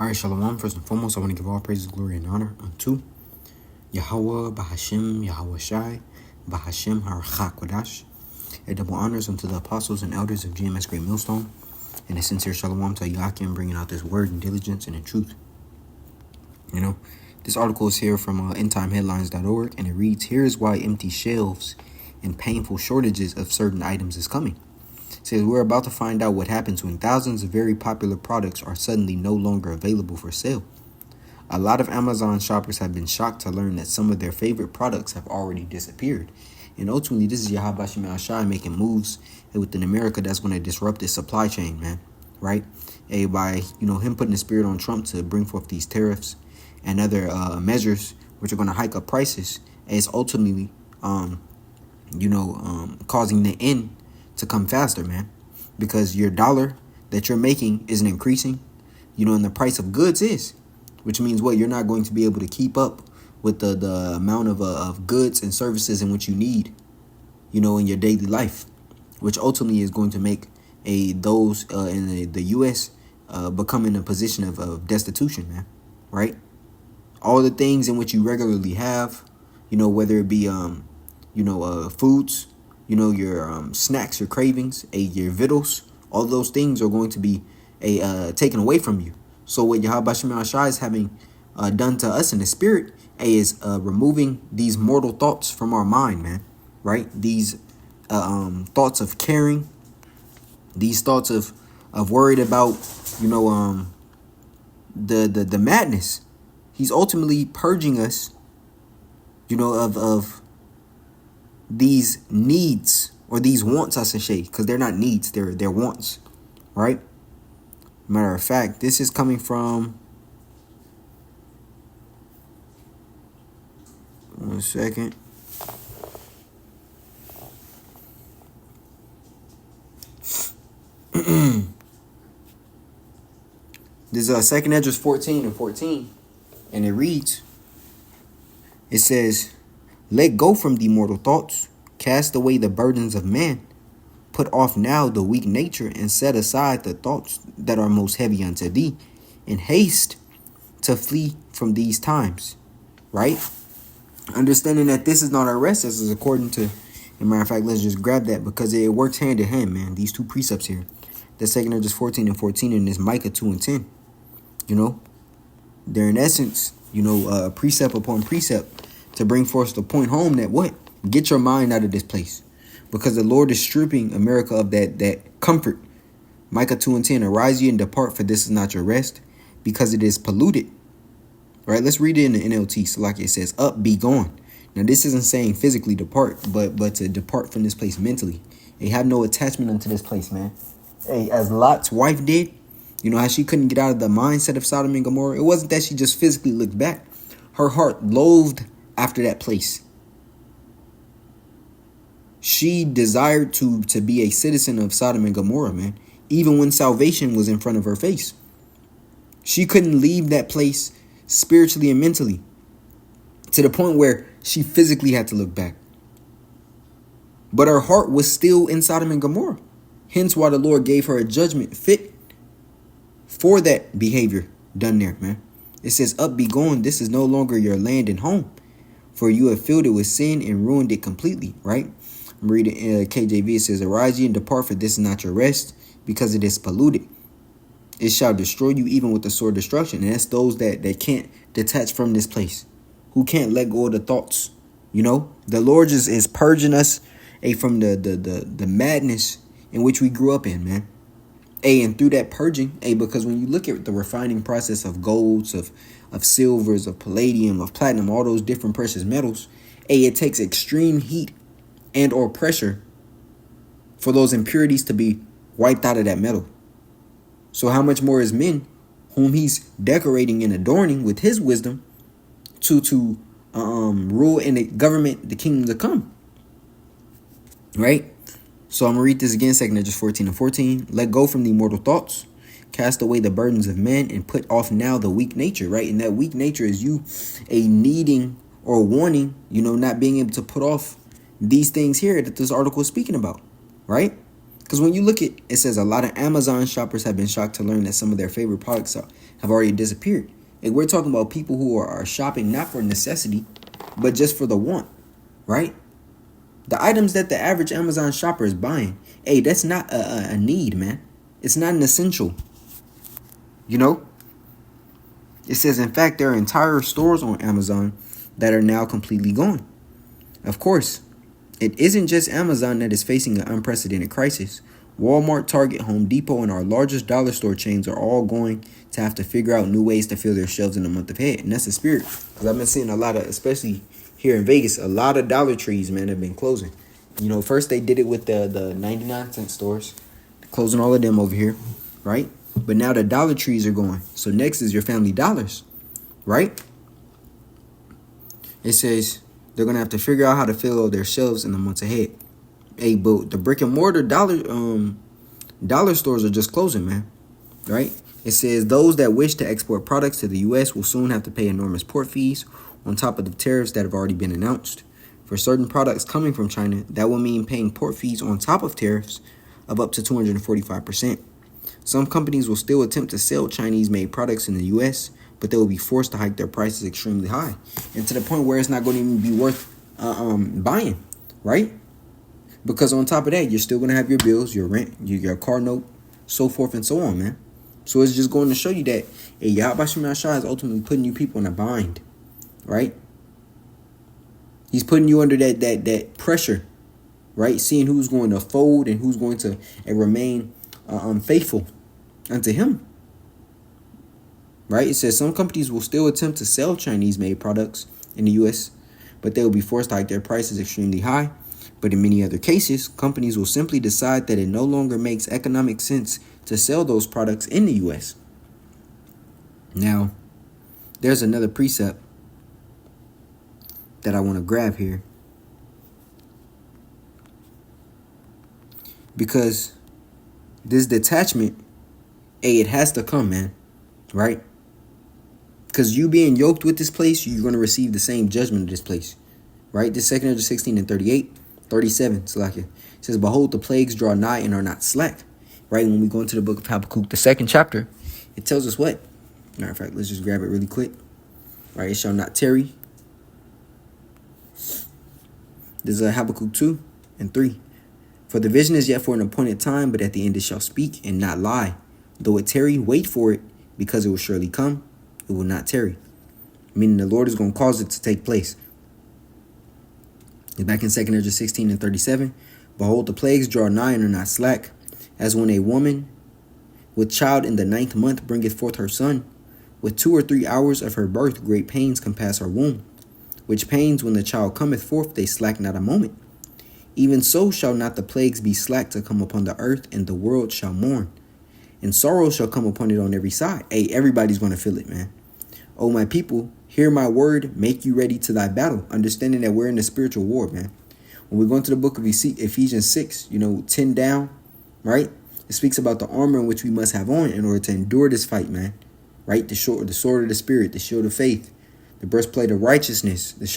All right, Shalom. First and foremost, I want to give all praises, glory, and honor unto Yahweh, Bahashem, Yahweh Shai, Bahashem, Harachak Kodash. A double honors unto the apostles and elders of GMS Great Millstone, and a sincere Shalom to Yakim, bringing out this word in diligence and in truth. This article is here from endtimeheadlines.org, and it reads, "Here is why empty shelves and painful shortages of certain items is coming." It says, "We're about to find out what happens when thousands of very popular products are suddenly no longer available for sale. A lot of Amazon shoppers have been shocked to learn that some of their favorite products have already disappeared." And ultimately, this is Yahweh Shai Shai making moves within America that's going to disrupt its supply chain, man. Right? By him putting the spirit on Trump to bring forth these tariffs and other measures which are going to hike up prices, it's ultimately causing the end to come faster, man, because your dollar that you're making isn't increasing, and the price of goods is, which means what? You're not going to be able to keep up with the amount of goods and services in which you need, in your daily life, which ultimately is going to make those in the U.S. Become in a position of destitution, man, right? All the things in which you regularly have, whether it be, foods, your snacks, your cravings, your vittles, all those things are going to be taken away from you. So what Yahweh Shai is having done to us in the spirit is removing these mortal thoughts from our mind, man, right? These thoughts of caring, these thoughts of worried about, the madness. He's ultimately purging us, of these needs or these wants, I should say, because they're not needs, they're wants, right? Matter of fact, this is coming from, one second. This is 2nd Esdras 14:14, and it reads, it says, "Let go from the mortal thoughts, cast away the burdens of man, put off now the weak nature, and set aside the thoughts that are most heavy unto thee, and haste to flee from these times." Right? Understanding that this is not our rest, this is according to, as a matter of fact, let's just grab that because it works hand in hand, man. These two precepts here, the 2nd Esdras 14:14 and this Micah 2:10, they're in essence, precept upon precept to bring forth the point home that what? Get your mind out of this place, because the Lord is stripping America of that comfort. Micah 2:10, "Arise ye and depart, for this is not your rest, because it is polluted." Right? Let's read it in the NLT. So like it says, "Up, be gone." Now this isn't saying physically depart, but to depart from this place mentally. They have no attachment unto this place, man. Hey, as Lot's wife did, how she couldn't get out of the mindset of Sodom and Gomorrah. It wasn't that she just physically looked back. Her heart loathed after that place. She desired to be a citizen of Sodom and Gomorrah, man, even when salvation was in front of her face. She couldn't leave that place spiritually and mentally, to the point where she physically had to look back. But her heart was still in Sodom and Gomorrah. Hence why the Lord gave her a judgment fit for that behavior done there, man. It says, "Up, be gone. This is no longer your land and home, for you have filled it with sin and ruined it completely." Right? I'm reading KJV. It says, "Arise ye and depart, for this is not your rest, because it is polluted. It shall destroy you even with the sword of destruction." And that's those that can't detach from this place, who can't let go of the thoughts. The Lord is purging us from the madness in which we grew up in, man. And through that purging, because when you look at the refining process of golds, of silvers, of palladium, of platinum, all those different precious metals, it takes extreme heat and or pressure for those impurities to be wiped out of that metal. So how much more is men, whom he's decorating and adorning with his wisdom to rule in the government, the kingdom to come. Right? So I'm going to read this again, 2nd Esdras 14:14. "Let go from the mortal thoughts, cast away the burdens of men, and put off now the weak nature." Right? And that weak nature is you needing or wanting, not being able to put off these things here that this article is speaking about. Right? Because when you look at it, says a lot of Amazon shoppers have been shocked to learn that some of their favorite products have already disappeared. And we're talking about people who are shopping not for necessity, but just for the want, right? The items that the average Amazon shopper is buying, hey, that's not a need, man. It's not an essential. You know? It says, in fact, there are entire stores on Amazon that are now completely gone. Of course, it isn't just Amazon that is facing an unprecedented crisis. Walmart, Target, Home Depot, and our largest dollar store chains are all going to have to figure out new ways to fill their shelves in the month ahead. And that's the spirit. Because I've been seeing a lot of, especially here in Vegas, a lot of Dollar Trees, man, have been closing. You know, first they did it with the 99-cent stores, closing all of them over here, right? But now the Dollar Trees are going. So next is your Family Dollars, right? It says they're going to have to figure out how to fill all their shelves in the months ahead. Hey, but the brick and mortar dollar stores are just closing, man, right? It says those that wish to export products to the U.S. will soon have to pay enormous port fees on top of the tariffs that have already been announced. For certain products coming from China, that will mean paying port fees on top of tariffs of up to 245%. Some companies will still attempt to sell Chinese-made products in the U.S., but they will be forced to hike their prices extremely high, and to the point where it's not going to even be worth buying, right? Because on top of that, you're still going to have your bills, your rent, your car note, so forth and so on, man. So it's just going to show you that Yahweh Shem Shah is ultimately putting you people in a bind, right? He's putting you under that pressure, right? Seeing who's going to fold and who's going to remain faithful unto him, right? It says some companies will still attempt to sell Chinese-made products in the U.S., but they will be forced to hike their prices extremely high. But in many other cases, companies will simply decide that it no longer makes economic sense to sell those products in the U.S. Now, there's another precept that I want to grab here, because this detachment, it has to come, man, right? Because you being yoked with this place, you're going to receive the same judgment of this place, right? This 2 Ezra 16 and 37, Salakia, says, behold, the plagues draw nigh and are not slack, right? When we go into the book of Habakkuk, the 2nd chapter, it tells us what? Matter of fact, let's just grab it really quick, right? It shall not tarry. This is Habakkuk 2 and 3. For the vision is yet for an appointed time, but at the end it shall speak and not lie. Though it tarry, wait for it, because it will surely come. It will not tarry. Meaning the Lord is going to cause it to take place. It's back in 2 Ezra 16 and 37. Behold, the plagues draw nigh and are not slack, as when a woman with child in the 9th month bringeth forth her son. With 2 or 3 hours of her birth great pains compass her womb, which pains when the child cometh forth they slack not a moment. Even so shall not the plagues be slack to come upon the earth, and the world shall mourn, and sorrow shall come upon it on every side. Hey, everybody's going to feel it, man. Oh, my people, hear my word, make you ready to thy battle, understanding that we're in a spiritual war, man. When we go into the book of Ephesians 6, 10 down, right? It speaks about the armor in which we must have on in order to endure this fight, man. Right? The sword of the spirit, the shield of faith, the breastplate of righteousness, the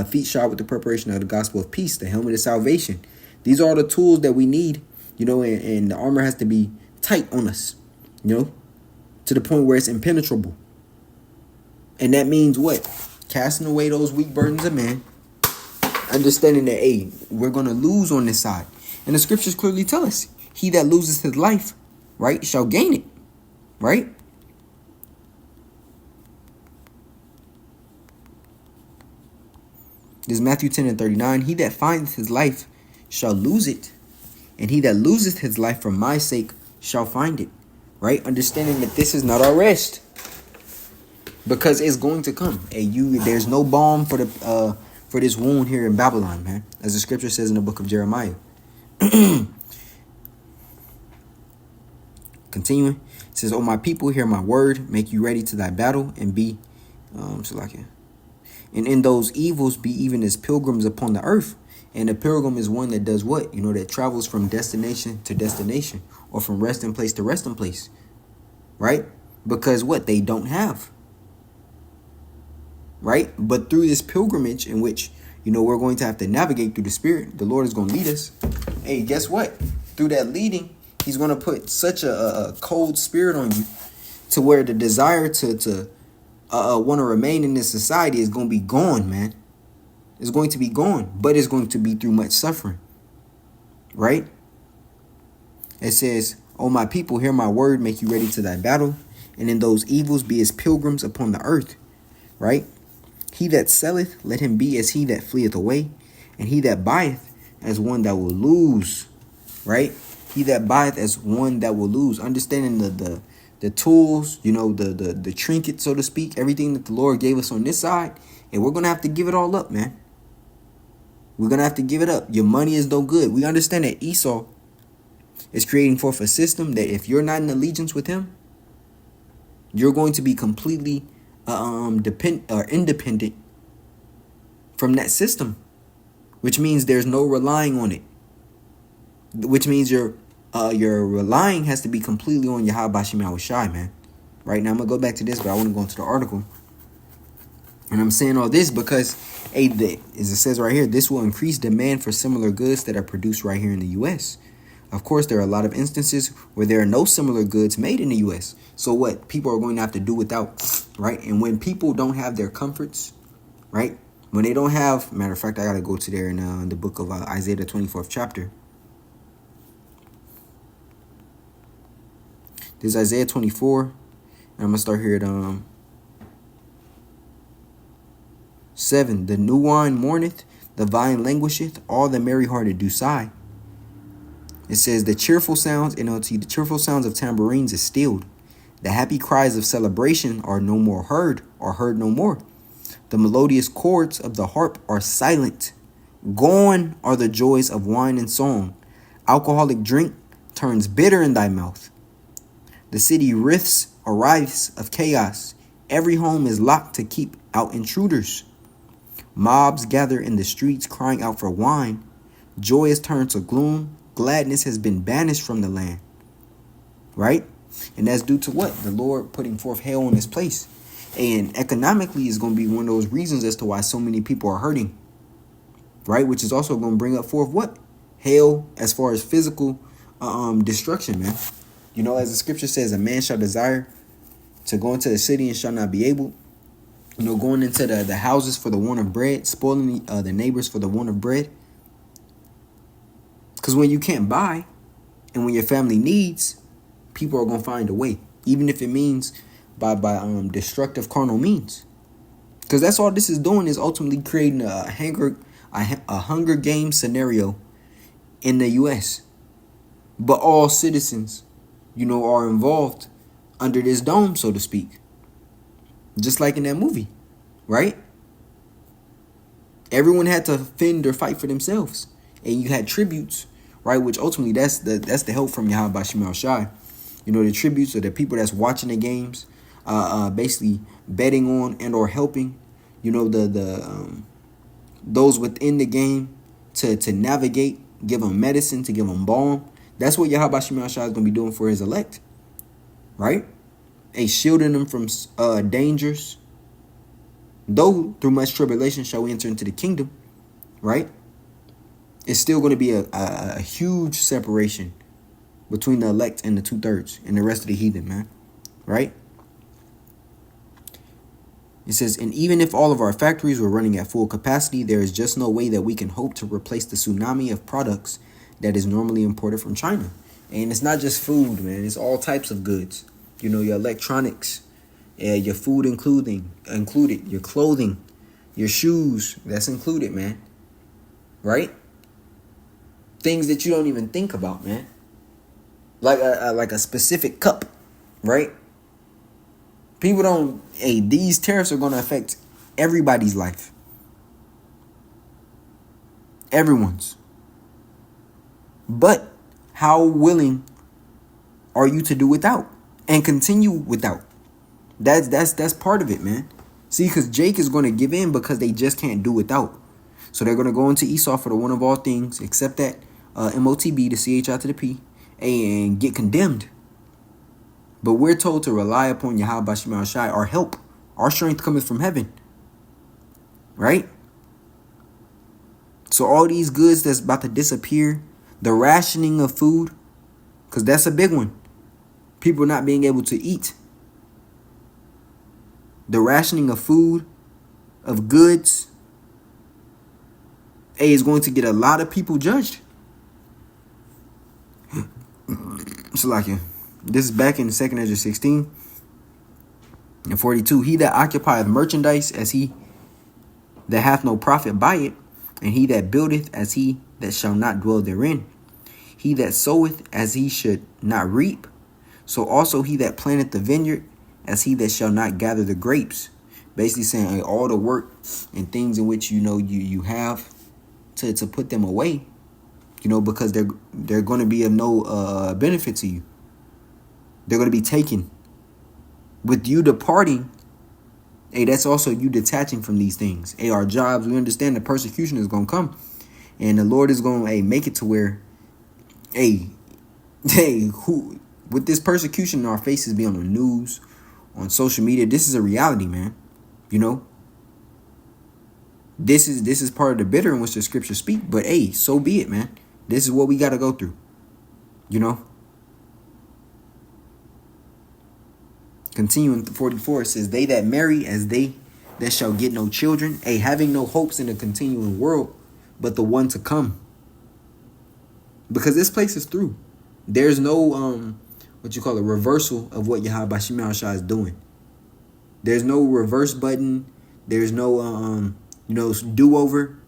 feet shod with the preparation of the gospel of peace, the helmet of salvation. These are all the tools that we need, and the armor has to be tight on us, to the point where it's impenetrable. And that means what? Casting away those weak burdens of man, understanding that, hey, we're going to lose on this side. And the scriptures clearly tell us, he that loses his life, right, shall gain it, right? This is Matthew 10 and 39. He that findeth his life shall lose it, and he that loseth his life for my sake shall find it. Right? Understanding that this is not our rest, because it's going to come. There's no balm for this wound here in Babylon, man. As the scripture says in the book of Jeremiah. Continuing, it says, "O my people, hear my word, make you ready to thy battle, and be and in those evils be even as pilgrims upon the earth." And a pilgrim is one that does what? That travels from destination to destination, or from resting place to resting place. Right? Because what? They don't have. Right? But through this pilgrimage in which, we're going to have to navigate through the spirit, the Lord is going to lead us. Hey, guess what? through that leading, he's going to put such a cold spirit on you to where the desire to want to remain in this society is going to be gone, man. It's going to be gone, but it's going to be through much suffering, right? It says, "O my people, hear my word, make you ready to thy battle, and in those evils be as pilgrims upon the earth," right? "He that selleth, let him be as he that fleeth away, and he that buyeth as one that will lose," right? He that buyeth as one that will lose. Understanding the tools, the trinket, so to speak, everything that the Lord gave us on this side, and we're going to have to give it all up, man. We're going to have to give it up. Your money is no good. We understand that Esau is creating forth a system that if you're not in allegiance with him, you're going to be completely independent from that system, which means there's no relying on it, which means your relying has to be completely on Yahweh Shem Yahushai, man. Right now, I'm gonna go back to this, but I want to go into the article, and I'm saying all this because, as it says right here, this will increase demand for similar goods that are produced right here in the U.S. Of course, there are a lot of instances where there are no similar goods made in the U.S. So what? People are going to have to do without, right? And when people don't have their comforts, right? When they don't have, matter of fact, I got to go to there in the book of Isaiah, the 24th chapter. This is Isaiah 24, and I'm going to start here at 7. "The new wine mourneth, the vine languisheth, all the merry-hearted do sigh." It says, "The cheerful sounds," NLT, "the cheerful sounds of tambourines is stilled. The happy cries of celebration are no more heard, or heard no more. The melodious chords of the harp are silent. Gone are the joys of wine and song. Alcoholic drink turns bitter in thy mouth. The city writhes a rife of chaos. Every home is locked to keep out intruders. Mobs gather in the streets crying out for wine. Joy has turned to gloom. Gladness has been banished from the land." Right? And that's due to what? The Lord putting forth hail in this place. And economically is going to be one of those reasons as to why so many people are hurting. Right? Which is also going to bring up forth what? Hail as far as physical destruction, man. As the scripture says, a man shall desire to go into the city and shall not be able. Going into the houses for the want of bread, spoiling the neighbors for the want of bread. Because when you can't buy and when your family needs, people are going to find a way, even if it means by destructive carnal means. Because that's all this is doing, is ultimately creating a Hunger Games scenario in the U.S. But all citizens, are involved under this dome, so to speak. Just like in that movie, right? Everyone had to fend or fight for themselves. And you had tributes, right? Which ultimately that's the help from Yahweh Shem Yahushai. The tributes are the people that's watching the games, basically betting on and or helping, those within the game to navigate, give them medicine, to give them balm. That's what Yahweh Shem Yahushai is going to be doing for his elect, right? Shielding them from dangers. Though through much tribulation shall we enter into the kingdom, right? It's still going to be a huge separation between the elect and the 2/3 and the rest of the heathen, man. Right? It says, "And even if all of our factories were running at full capacity, there is just no way that we can hope to replace the tsunami of products that is normally imported from China." And it's not just food, man. It's all types of goods. Your electronics, your food included, your clothing, your shoes, that's included, man. Right? Things that you don't even think about, man. Like a specific cup, right? People don't. These tariffs are going to affect everybody's life. Everyone's. But how willing are you to do without and continue without? That's part of it, man. See, because Jake is going to give in because they just can't do without. So they're going to go into Esau for the one of all things, except that MOTB, the CH out to the P, and get condemned. But we're told to rely upon Yahweh Shem Yahushai, our help. Our strength cometh from heaven. Right? So all these goods that's about to disappear, The rationing of food, because that's a big one. People not being able to eat. The rationing of food, of goods, is going to get a lot of people judged. It's like this is back in the 2nd Ezra 16 and 42. He that occupieth merchandise as he that hath no profit by it, and he that buildeth as he that shall not dwell therein. He that soweth as he should not reap, so also he that planteth the vineyard as he that shall not gather the grapes. Basically saying all the work and things in which you have to put them away, because they're going to be of no benefit to you. They're going to be taken. With you departing, that's also you detaching from these things. Our jobs, we understand the persecution is going to come. And the Lord is going to make it to where, who with this persecution, our faces be on the news, on social media. This is a reality, man. This is part of the bitter in which the scriptures speak. But so be it, man. This is what we got to go through. Continuing to 44, it says, they that marry as they that shall get no children, having no hopes in the continuing world, but the one to come. Because this place is through. There's no reversal of what Yahweh Shema Shah is doing. There's no reverse button. There's no do-over.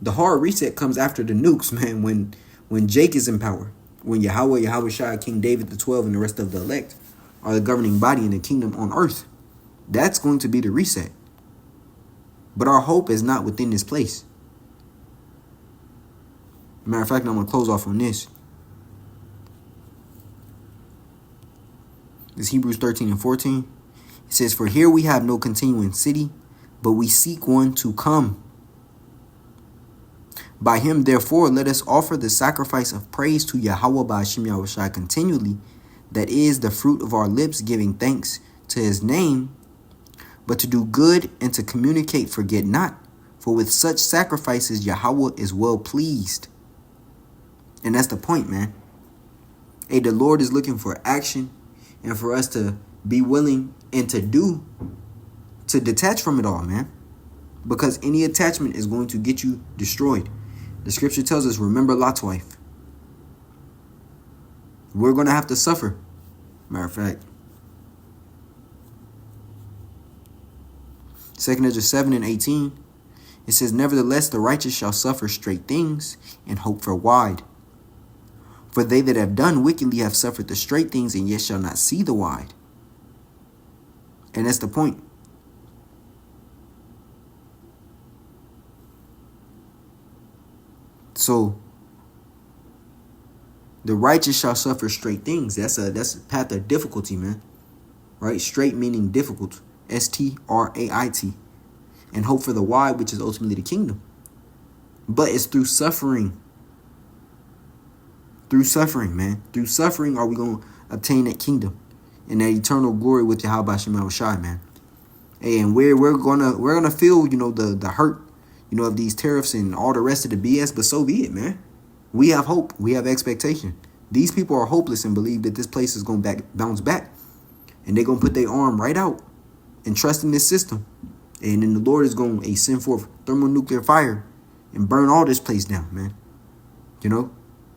The hard reset comes after the nukes, man, when Jake is in power. When Yahweh Shah, King David the 12, and the rest of the elect are the governing body in the kingdom on earth. That's going to be the reset. But our hope is not within this place. Matter of fact, I'm going to close off on this. This is Hebrews 13 and 14. It says, for here we have no continuing city, but we seek one to come. By him, therefore, let us offer the sacrifice of praise to Yahweh Ba'ashim Yahushai continually, that is the fruit of our lips, giving thanks to his name. But to do good and to communicate, forget not, for with such sacrifices Yahweh is well pleased. And that's the point, man. The Lord is looking for action and for us to be willing and to detach from it all, man. Because any attachment is going to get you destroyed. The scripture tells us, remember Lot's wife. We're going to have to suffer. Matter of fact, 2nd Ezra 7 and 18, it says, nevertheless, the righteous shall suffer straight things and hope for wide. For they that have done wickedly have suffered the straight things and yet shall not see the wide. And that's the point. So the righteous shall suffer straight things. That's a path of difficulty, man. Right? Straight meaning difficult. S-T-R-A-I-T. And hope for the wide, which is ultimately the kingdom. But it's through suffering. Through suffering, man. Through suffering are we going to obtain that kingdom and that eternal glory with Yahweh Shema Shai, man. And we're gonna feel, the hurt, of these tariffs and all the rest of the BS, but so be it, man. We have hope. We have expectation. These people are hopeless and believe that this place is going to bounce back. And they're going to put their arm right out and trust in this system. And then the Lord is going to send forth thermonuclear fire and burn all this place down, man.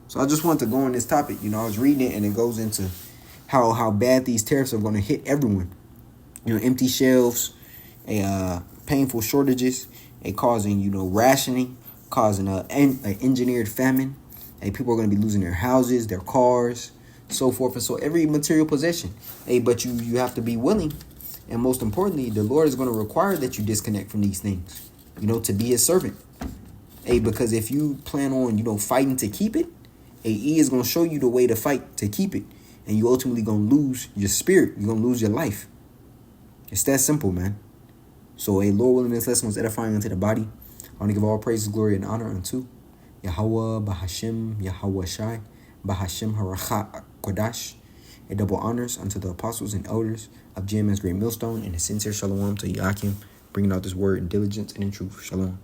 So I just wanted to go on this topic. I was reading it and it goes into how bad these tariffs are going to hit everyone. Empty shelves, painful shortages, causing, rationing, causing an engineered famine. People are going to be losing their houses, their cars, so forth and so every material possession. But you have to be willing. And most importantly, the Lord is going to require that you disconnect from these things, to be his servant. Because if you plan on, fighting to keep it, He is going to show you the way to fight to keep it. And you ultimately going to lose your spirit. You're going to lose your life. It's that simple, man. So, Lord willing, this lesson was edifying unto the body. I want to give all praises, glory, and honor unto Yahweh, Bahashim, Yahweh Shai, Bahashim Harachat Kodash. Double honors unto the apostles and elders of GMS Great Millstone, and a sincere shalom to Yakim, bringing out this word in diligence and in truth. Shalom.